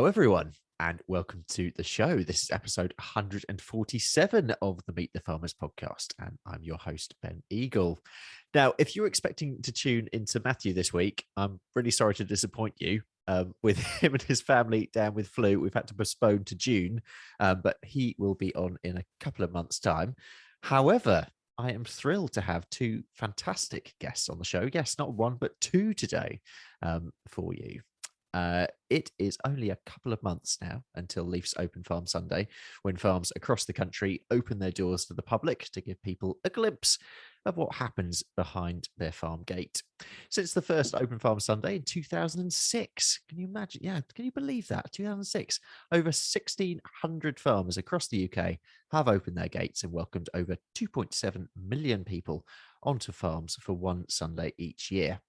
Hello, everyone, and welcome to the show. This is episode 147 of the Meet the Farmers podcast, and I'm your host, Ben Eagle. Now, if you're expecting to tune into Matthew this week, I'm really sorry to disappoint you. With him and his family down with flu, we've had to postpone to June, but he will be on in a couple of months' time. However, I am thrilled to have two fantastic guests on the show. Yes, not one, but two today for you. It is only a couple of months now until Leaf's Open Farm Sunday, when farms across the country open their doors to the public to give people a glimpse of what happens behind their farm gate. Since the first Open Farm Sunday in 2006, can you imagine? Yeah, can you believe that? 2006, over 1,600 farmers across the UK have opened their gates and welcomed over 2.7 million people onto farms for one Sunday each year.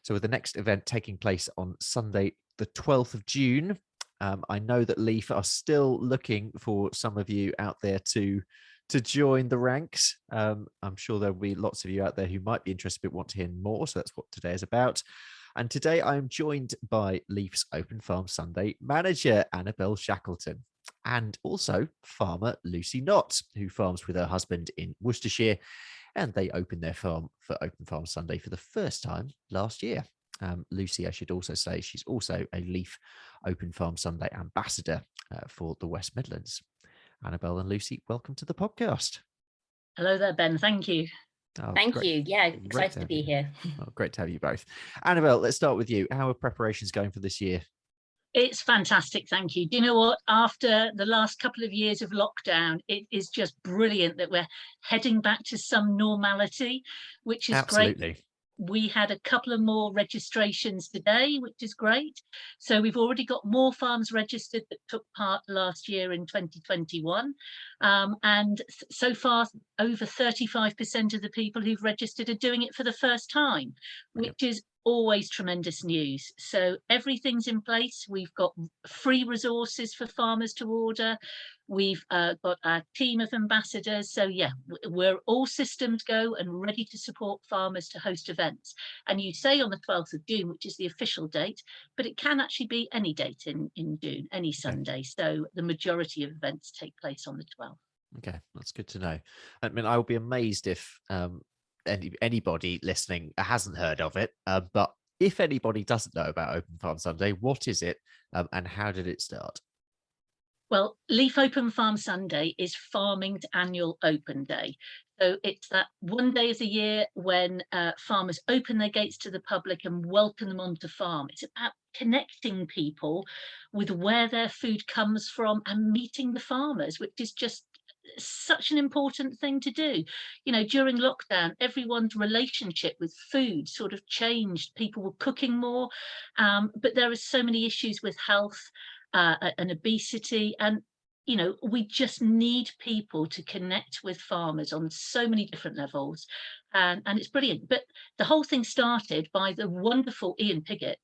So with the next event taking place on Sunday, the 12th of June, I know that Leaf are still looking for some of you out there to join the ranks. I'm sure there'll be lots of you out there who might be interested but want to hear more. So that's what today is about. And today I am joined by Leaf's Open Farm Sunday manager, Annabel Shackleton, and also farmer Lucy Nott, who farms with her husband in Worcestershire. And they opened their farm for Open Farm Sunday for the first time last year. Lucy, I should also say, she's also a Leaf Open Farm Sunday ambassador for the West Midlands. Annabel and Lucy, welcome to the podcast. Hello there, Ben. Thank you. Oh, Thank you. Yeah, excited to be here. Oh, great to have you both. Annabel, let's start with you. How are preparations going for this year? It's fantastic, thank you. Do you know what? After the last couple of years of lockdown, it is just brilliant that we're heading back to some normality, which is Absolutely. great. We had a couple of more registrations today, which is great. So we've already got more farms registered that took part last year in 2021. And so far, over 35% of the people who've registered are doing it for the first time, which is always tremendous news. So everything's in place. We've got free resources for farmers to order. We've got our team of ambassadors. So yeah, we're all systems go and ready to support farmers to host events. And you say on the 12th of June, which is the official date, but it can actually be any date in June, any Sunday. So the majority of events take place on the 12th. Okay, that's good to know. I mean, I will be amazed if anybody listening hasn't heard of it. But if anybody doesn't know about Open Farm Sunday, what is it and how did it start? Well, Leaf Open Farm Sunday is farming's annual open day. So it's that one day of the year when farmers open their gates to the public and welcome them onto farm. It's about connecting people with where their food comes from and meeting the farmers, which is just such an important thing to do. You know, during lockdown, everyone's relationship with food sort of changed. People were cooking more, but there are so many issues with health and obesity, and you know, we just need people to connect with farmers on so many different levels, and it's brilliant. But the whole thing started by the wonderful Ian Piggott,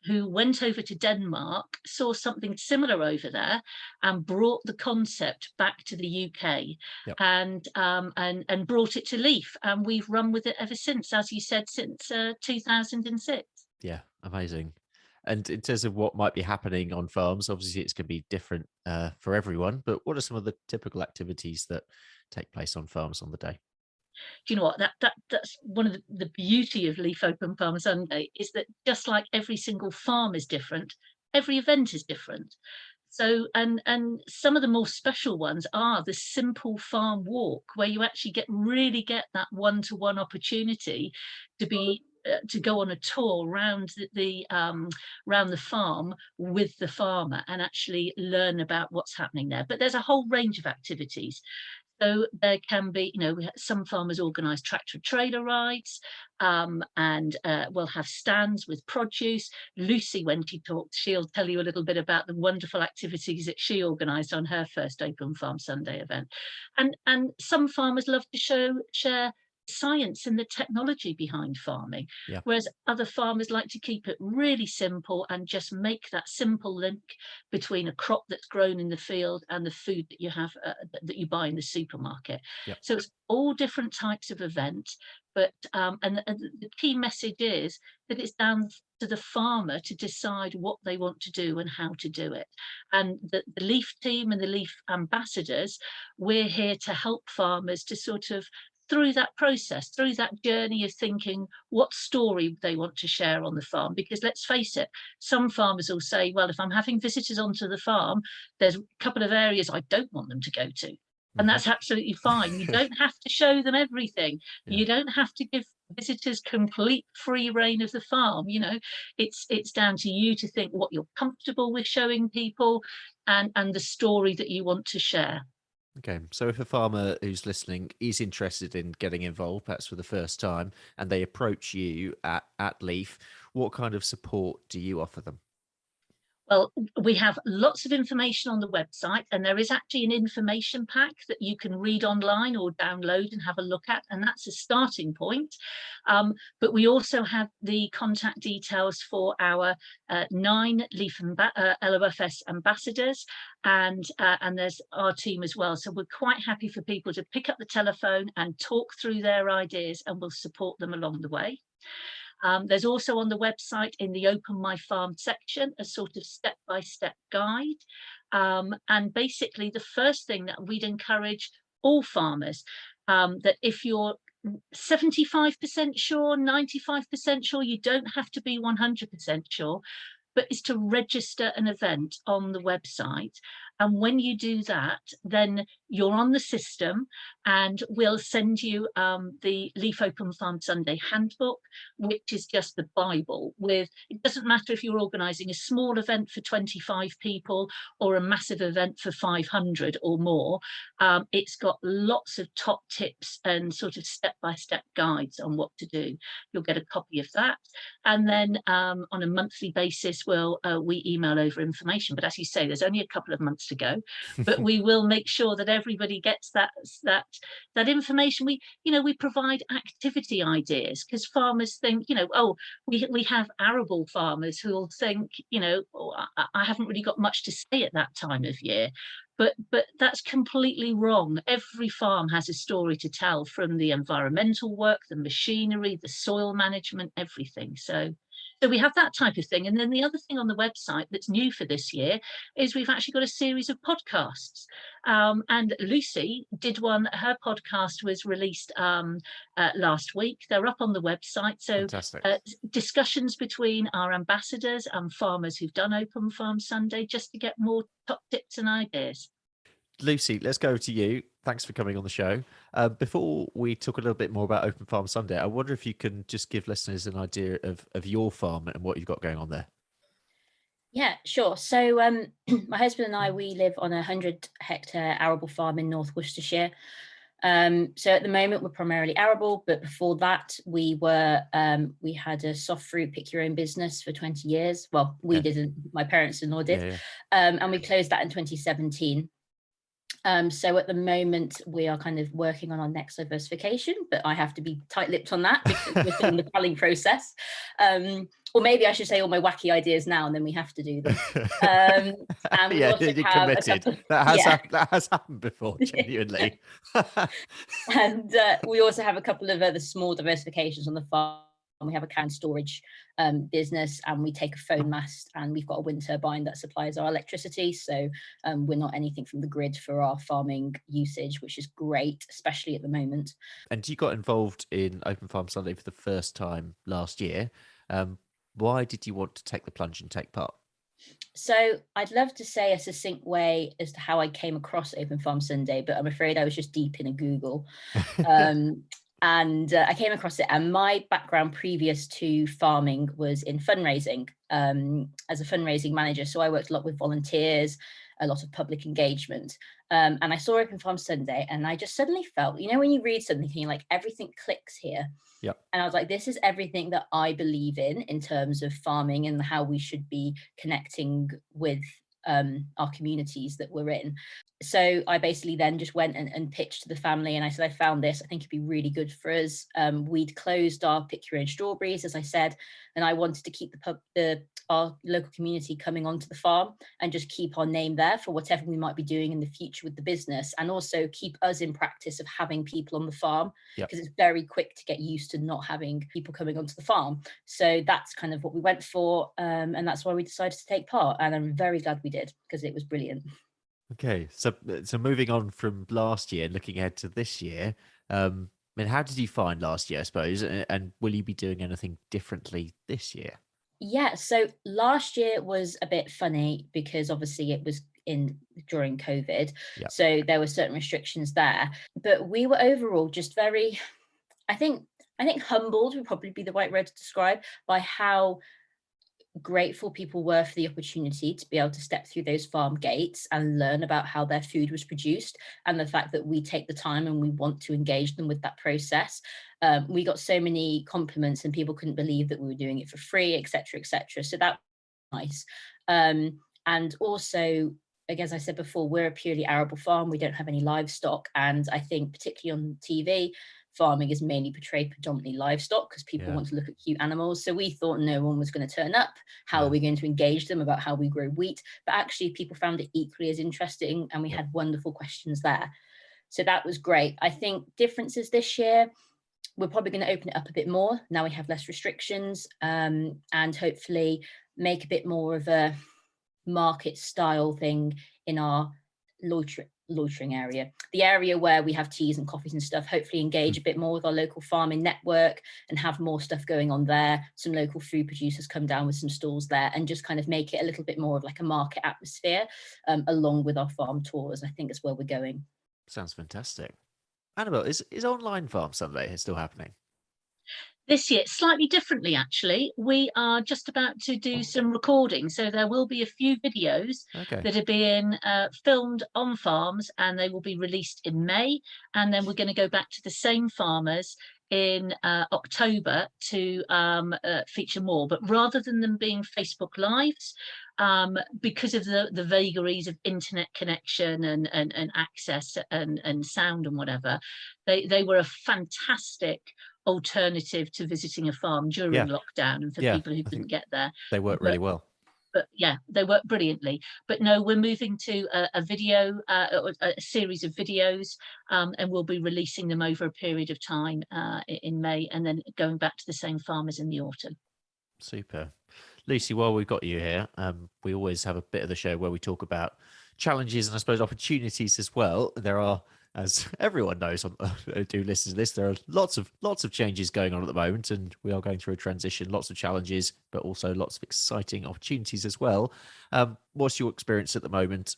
who went over to Denmark, saw something similar over there, and brought the concept back to the UK. Yep. And brought it to Leaf, and we've run with it ever since, as you said, since 2006. Yeah, amazing. And in terms of what might be happening on farms, obviously it's going to be different for everyone, but what are some of the typical activities that take place on farms on the day? Do you know what, that's one of the beauty of Leaf Open Farm Sunday, is that just like every single farm is different, every event is different. So, and some of the more special ones are the simple farm walk, where you actually really get that one-to-one opportunity to be to go on a tour around the farm with the farmer and actually learn about what's happening there. But there's a whole range of activities. So there can be, you know, some farmers organise tractor trailer rides, and we'll have stands with produce. Lucy, when she talks, she'll tell you a little bit about the wonderful activities that she organised on her first Open Farm Sunday event. And some farmers love to share science and the technology behind farming. Yeah. Whereas other farmers like to keep it really simple and just make that simple link between a crop that's grown in the field and the food that you have that you buy in the supermarket. Yep. So it's all different types of events, but and the key message is that it's down to the farmer to decide what they want to do and how to do it. And the Leaf team and the Leaf ambassadors, we're here to help farmers to sort of through that process, through that journey of thinking what story they want to share on the farm. Because let's face it, some farmers will say, well, if I'm having visitors onto the farm, there's a couple of areas I don't want them to go to. And that's absolutely fine. You don't have to show them everything. Yeah. You don't have to give visitors complete free reign of the farm. You know, it's down to you to think what you're comfortable with showing people and the story that you want to share. Okay, so if a farmer who's listening is interested in getting involved, perhaps for the first time, and they approach you at Leaf, what kind of support do you offer them? Well, we have lots of information on the website, and there is actually an information pack that you can read online or download and have a look at, and that's a starting point. But we also have the contact details for our 9 Leaf LOFS ambassadors, and there's our team as well. So we're quite happy for people to pick up the telephone and talk through their ideas, and we'll support them along the way. There's also on the website in the Open My Farm section a sort of step-by-step guide. And basically the first thing that we'd encourage all farmers, that if you're 75% sure, 95% sure, you don't have to be 100% sure, but is to register an event on the website. And when you do that, then you're on the system, and we'll send you the Leaf Open Farm Sunday handbook, which is just the Bible with, it doesn't matter if you're organising a small event for 25 people or a massive event for 500 or more. It's got lots of top tips and sort of step-by-step guides on what to do. You'll get a copy of that. And then on a monthly basis, we email over information. But as you say, there's only a couple of months to go, but we will make sure that everybody gets that information. We provide activity ideas, because farmers think, oh, we have arable farmers who will think, oh, I haven't really got much to say at that time of year. But that's completely wrong. Every farm has a story to tell, from the environmental work, the machinery, the soil management, everything. So we have that type of thing. And then the other thing on the website that's new for this year is we've actually got a series of podcasts. And Lucy did one. Her podcast was released last week. They're up on the website. So discussions between our ambassadors and farmers who've done Open Farm Sunday, just to get more top tips and ideas. Lucy, let's go to you. Thanks for coming on the show. Before we talk a little bit more about Open Farm Sunday, I wonder if you can just give listeners an idea of your farm and what you've got going on there. Yeah, sure. So my husband and I, we live on a 100-hectare arable farm in North Worcestershire. So at the moment we're primarily arable, but before that we had a soft fruit pick your own business for 20 years. Well, we didn't, my parents-in-law did. And we closed that in 2017. So at the moment we are kind of working on our next diversification, but I have to be tight-lipped on that because we're still in the planning process. Or maybe I should say all my wacky ideas now, and then we have to do them. And we also you're have committed. That has happened before, genuinely. And we also have a couple of other small diversifications on the farm. We have a can storage business, and we take a phone mast, and we've got a wind turbine that supplies our electricity. So we're not anything from the grid for our farming usage, which is great, especially at the moment. And you got involved in Open Farm Sunday for the first time last year. Why did you want to take the plunge and take part? So I'd love to say a succinct way as to how I came across Open Farm Sunday, but I'm afraid I was just deep in a Google. And I came across it, and my background previous to farming was in fundraising as a fundraising manager. So I worked a lot with volunteers, a lot of public engagement. And I saw Open Farm Sunday, and I just suddenly felt, when you read something, you're like, everything clicks here. Yep. And I was like, this is everything that I believe in terms of farming and how we should be connecting with our communities that we're in. So I basically then just went and pitched to the family, and I said, I found this, I think it'd be really good for us. We'd closed our pick your own strawberries, as I said, and I wanted to keep our local community coming onto the farm and just keep our name there for whatever we might be doing in the future with the business, and also keep us in practice of having people on the farm, because it's very quick to get used to not having people coming onto the farm. So that's kind of what we went for, and that's why we decided to take part, and I'm very glad we did, because it was brilliant. Okay, so moving on from last year, looking ahead to this year, I mean, how did you find last year, I suppose, and will you be doing anything differently this year? Yeah, so last year was a bit funny because obviously it was during COVID, Yeah. so there were certain restrictions there. But we were overall just very, I think humbled would probably be the right word to describe, by how grateful people were for the opportunity to be able to step through those farm gates and learn about how their food was produced, and the fact that we take the time and we want to engage them with that process. We got so many compliments, and people couldn't believe that we were doing it for free, etc., etc. So that was nice. And also, again, as I said before, we're a purely arable farm. We don't have any livestock, and I think particularly on TV, farming is mainly portrayed predominantly livestock because people want to look at cute animals. So we thought no one was going to turn up. How are we going to engage them about how we grow wheat? But actually people found it equally as interesting, and we had wonderful questions there. So that was great. I think differences this year, we're probably going to open it up a bit more. Now we have less restrictions, and hopefully make a bit more of a market style thing in our loitering area, the area where we have teas and coffees and stuff. Hopefully engage a bit more with our local farming network and have more stuff going on there. Some local food producers come down with some stalls there, and just kind of make it a little bit more of like a market atmosphere, along with our farm tours. I think that's where we're going. Sounds fantastic. Annabel, is Online Farm Sunday still happening? This year, slightly differently, actually. We are just about to do some recording. So there will be a few videos that are being filmed on farms, and they will be released in May. And then we're going to go back to the same farmers in October to feature more. But rather than them being Facebook Lives, because of the vagaries of internet connection and access and sound and whatever, they were a fantastic alternative to visiting a farm during lockdown, and for people who couldn't get there. They work really well. But yeah, they work brilliantly. But no, we're moving to a video, a series of videos, and we'll be releasing them over a period of time in May, and then going back to the same farmers in the autumn. Super. Lucy, while we've got you here, we always have a bit of the show where we talk about challenges and I suppose opportunities as well. There are, as everyone knows who do listen to this, there are lots of changes going on at the moment, and we are going through a transition, lots of challenges, but also lots of exciting opportunities as well. What's your experience at the moment,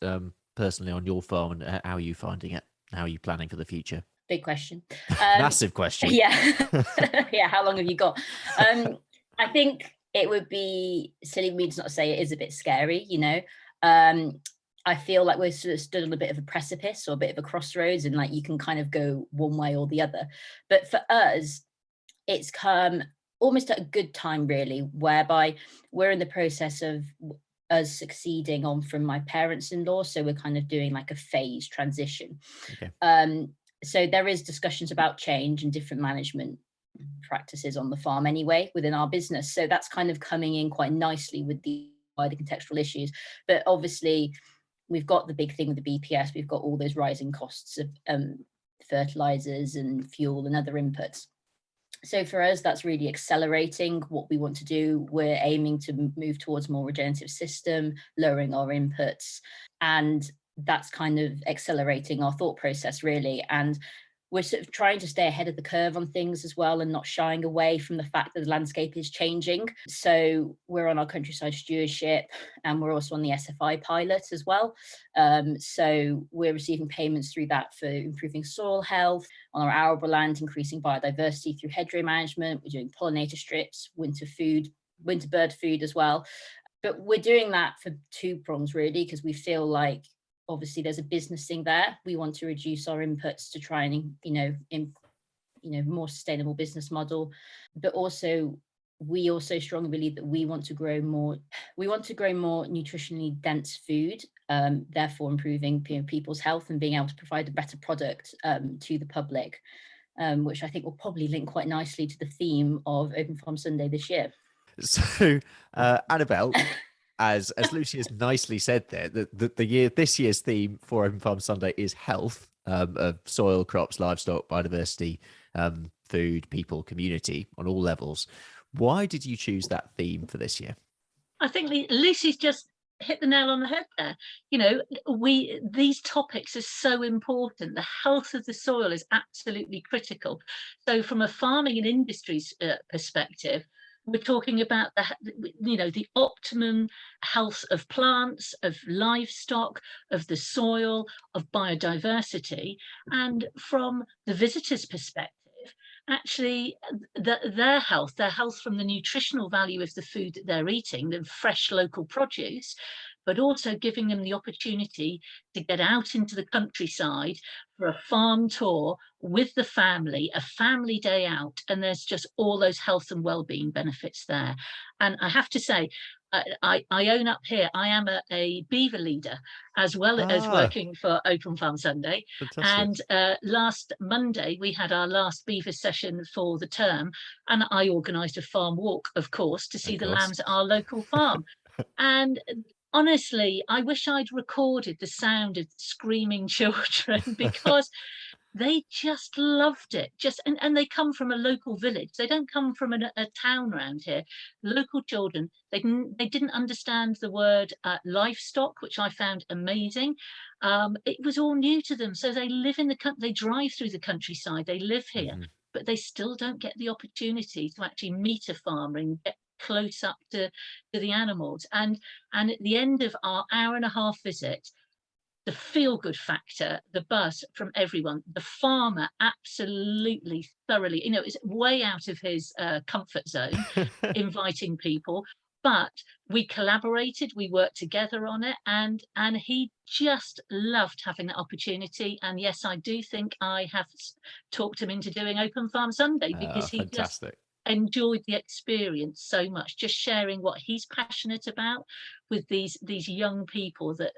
personally on your farm, and how are you finding it? How are you planning for the future? Big question. Massive question. Yeah. Yeah. How long have you got? I think it would be silly of me to not say it is a bit scary, you know. I feel like we're sort of stood on a bit of a precipice or a bit of a crossroads, and like you can kind of go one way or the other. But for us, it's come almost at a good time, really, whereby we're in the process of us succeeding on from my parents-in-law. So we're kind of doing like a phase transition. So there is discussions about change and different management practices on the farm anyway within our business. So that's kind of coming in quite nicely with the wider contextual issues. But obviously, we've got the big thing with the BPS. We've got all those rising costs of fertilizers and fuel and other inputs. So for us, that's really accelerating what we want to do. We're aiming to move towards more regenerative system, lowering our inputs, and that's kind of accelerating our thought process, really. And we're sort of trying to stay ahead of the curve on things as well, and not shying away from the fact that the landscape is changing. So we're on our countryside stewardship, and we're also on the SFI pilot as well. So we're receiving payments through that for improving soil health on our arable land, increasing biodiversity through hedgerow management. We're doing pollinator strips, winter bird food as well. But we're doing that for two prongs, really, because we feel like obviously there's a business thing there. We want to reduce our inputs to try and, more sustainable business model. But also we also strongly believe that we want to grow more nutritionally dense food, therefore improving people's health and being able to provide a better product to the public, which I think will probably link quite nicely to the theme of Open Farm Sunday this year. So, Annabel, as Lucy has nicely said there, this year's theme for Open Farm Sunday is health, of soil, crops, livestock, biodiversity, food, people, community on all levels. Why did you choose that theme for this year? I think Lucy's just hit the nail on the head there. These topics are so important. The health of the soil is absolutely critical. So from a farming and industries perspective, we're talking about the optimum health of plants, of livestock, of the soil, of biodiversity. And from the visitor's perspective, actually their health from the nutritional value of the food that they're eating, the fresh local produce, but also giving them the opportunity to get out into the countryside for a farm tour with the family, a family day out, and there's just all those health and well-being benefits there. And I have to say, I own up here, I am a beaver leader as well as working for Open Farm Sunday. Fantastic. And last Monday, we had our last beaver session for the term, and I organised a farm walk, of course, to see the lambs at our local farm. And honestly, I wish I'd recorded the sound of screaming children because they just loved it. And they come from a local village. They don't come from a town around here. Local children, they didn't understand the word livestock, which I found amazing. It was all new to them. So they live in the country, they drive through the countryside, they live here, but they still don't get the opportunity to actually meet a farmer and get close up to the animals. And at the end of our hour-and-a-half visit, the feel-good factor, the buzz from everyone, the farmer absolutely thoroughly, is way out of his comfort zone, inviting people, but we collaborated, we worked together on it, and he just loved having that opportunity. And yes, I do think I have talked him into doing Open Farm Sunday because he just enjoyed the experience so much, just sharing what he's passionate about with these young people that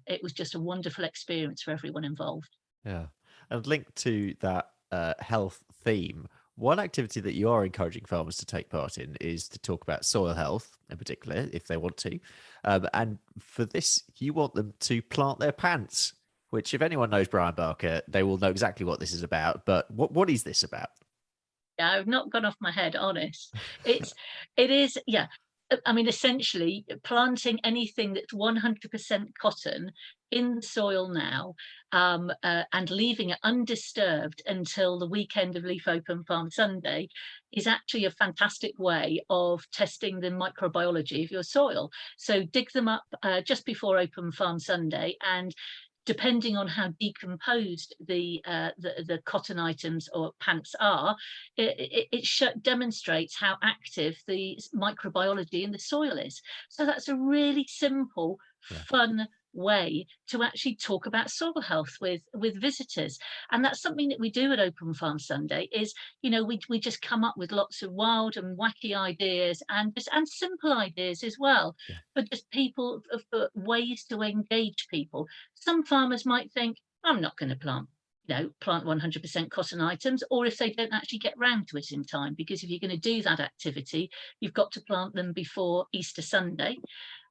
it was just a wonderful experience for everyone involved. And linked to that health theme, one activity that you are encouraging farmers to take part in is to talk about soil health in particular, if they want to, and for this you want them to plant their pants, which if anyone knows Brian Barker, they will know exactly what this is about. But what is this about? Yeah, I've not gone off my head, honest. It is, yeah. I mean, essentially planting anything that's 100% cotton in the soil now, and leaving it undisturbed until the weekend of Leaf Open Farm Sunday is actually a fantastic way of testing the microbiology of your soil. So dig them up just before Open Farm Sunday, and depending on how decomposed the cotton items or pants are, it demonstrates how active the microbiology in the soil is. So that's a really simple, fun way to actually talk about soil health with visitors. And that's something that we do at Open Farm Sunday is, we just come up with lots of wild and wacky ideas and simple ideas as well, but just people for ways to engage people. Some farmers might think, I'm not going to plant 100% cotton items, or if they don't actually get round to it in time, because if you're going to do that activity, you've got to plant them before Easter Sunday.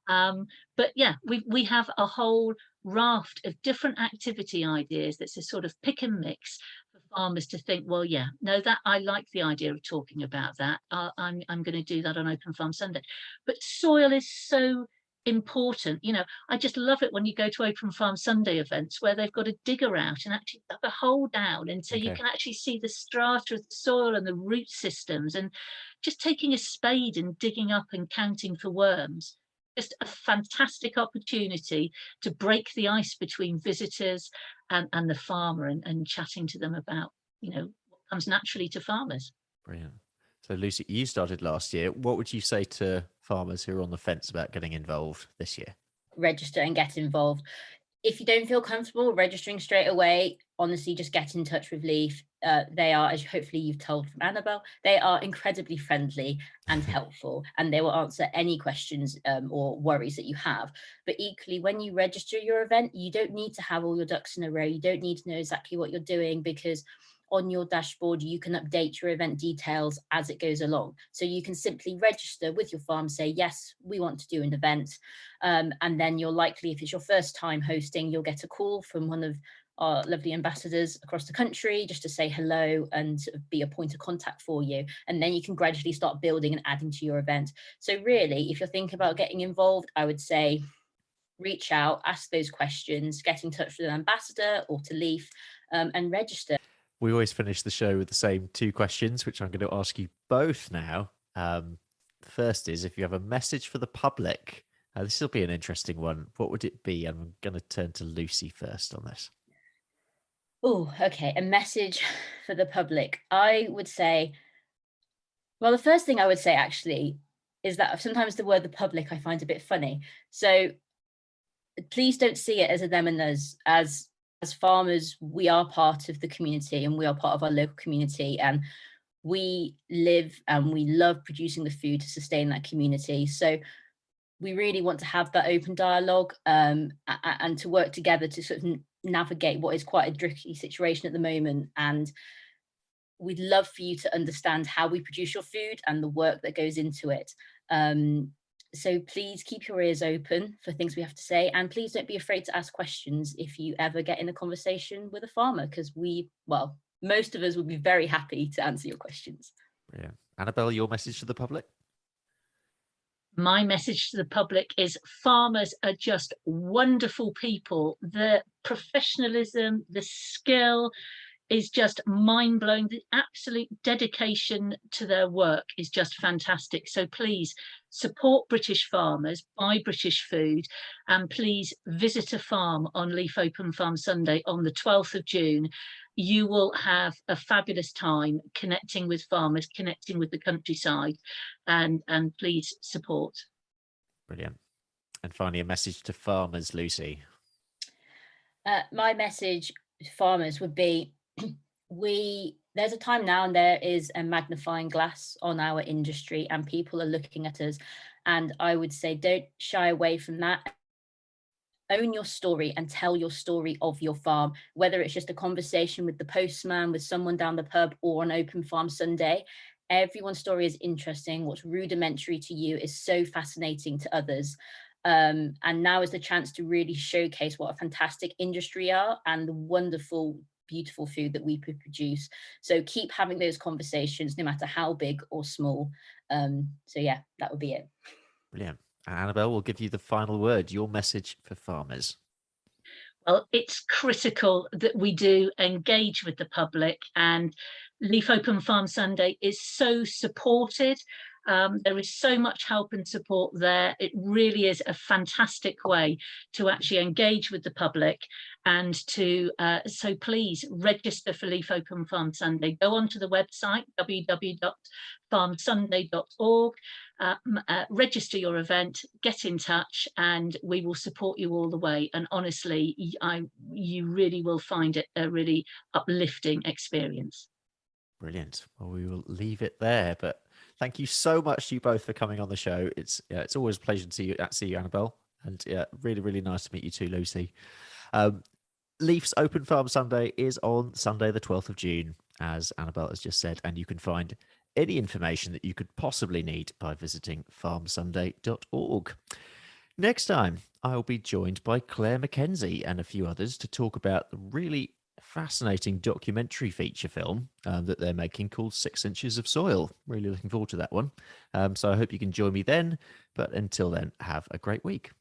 But yeah, we have a whole raft of different activity ideas that's a sort of pick and mix for farmers to think, well, that I like the idea of talking about that. I'm going to do that on Open Farm Sunday. But soil is so important. I just love it when you go to Open Farm Sunday events where they've got a digger out and actually dug a hole down, and so you can actually see the strata of the soil and the root systems, and just taking a spade and digging up and counting for worms. Just a fantastic opportunity to break the ice between visitors and the farmer, and chatting to them about what comes naturally to farmers. Brilliant. So Lucy, you started last year. What would you say to farmers who are on the fence about getting involved this year? Register and get involved. If you don't feel comfortable registering straight away, honestly, just get in touch with Leaf. They are, as hopefully you've told from Annabel, they are incredibly friendly and helpful, and they will answer any questions or worries that you have. But equally, when you register your event, you don't need to have all your ducks in a row. You don't need to know exactly what you're doing, because on your dashboard, you can update your event details as it goes along. So you can simply register with your farm, say, yes, we want to do an event. And then you're likely, if it's your first time hosting, you'll get a call from one of our lovely ambassadors across the country just to say hello and sort of be a point of contact for you. And then you can gradually start building and adding to your event. So really, if you're thinking about getting involved, I would say reach out, ask those questions, get in touch with an ambassador or to Leaf, and register. We always finish the show with the same two questions, which I'm going to ask you both now. The first is, if you have a message for the public, this will be an interesting one. What would it be? I'm going to turn to Lucy first on this. Oh, okay. A message for the public. I would say, well, the first thing I would say actually is that sometimes the word the public I find a bit funny. So please don't see it as a them and us. As farmers, we are part of the community and we are part of our local community, and we live and we love producing the food to sustain that community. So we really want to have that open dialogue and to work together to sort of navigate what is quite a tricky situation at the moment. And we'd love for you to understand how we produce your food and the work that goes into it. So please keep your ears open for things we have to say, and please don't be afraid to ask questions if you ever get in a conversation with a farmer, because most of us will be very happy to answer your questions. Yeah. Annabel, your message to the public? My message to the public is farmers are just wonderful people. The professionalism, the skill is just mind-blowing. The absolute dedication to their work is just fantastic. So please support British farmers, buy British food, and please visit a farm on Leaf Open Farm Sunday on the 12th of June. You will have a fabulous time connecting with farmers, connecting with the countryside, and please support. Brilliant. And finally, a message to farmers, Lucy. My message to farmers would be, there's a time now and there is a magnifying glass on our industry and people are looking at us, and I would say don't shy away from that. Own your story and tell your story of your farm, whether it's just a conversation with the postman, with someone down the pub, or on Open Farm Sunday. Everyone's story is interesting. What's rudimentary to you is so fascinating to others. And now is the chance to really showcase what a fantastic industry are and the wonderful, beautiful food that we produce. So keep having those conversations, no matter how big or small. So yeah, that would be it. Brilliant. Annabel, we'll give you the final word, your message for farmers. Well, it's critical that we do engage with the public, and Leaf Open Farm Sunday is so supported. There is so much help and support there. It really is a fantastic way to actually engage with the public, and to so please register for Leaf Open Farm Sunday. Go onto the website www.farmsunday.org, register your event, get in touch, and we will support you all the way. And honestly, you really will find it a really uplifting experience. Brilliant. Well, we will leave it there, but thank you so much to you both for coming on the show. It's always a pleasure to see you, Annabel, and really, really nice to meet you too, Lucy. Leaf's Open Farm Sunday is on Sunday, the 12th of June, as Annabel has just said, and you can find any information that you could possibly need by visiting farmsunday.org. Next time, I'll be joined by Claire Mackenzie and a few others to talk about the really fascinating documentary feature film that they're making called 6 Inches of Soil. Really looking forward to that one. So I hope you can join me then. But until then, have a great week.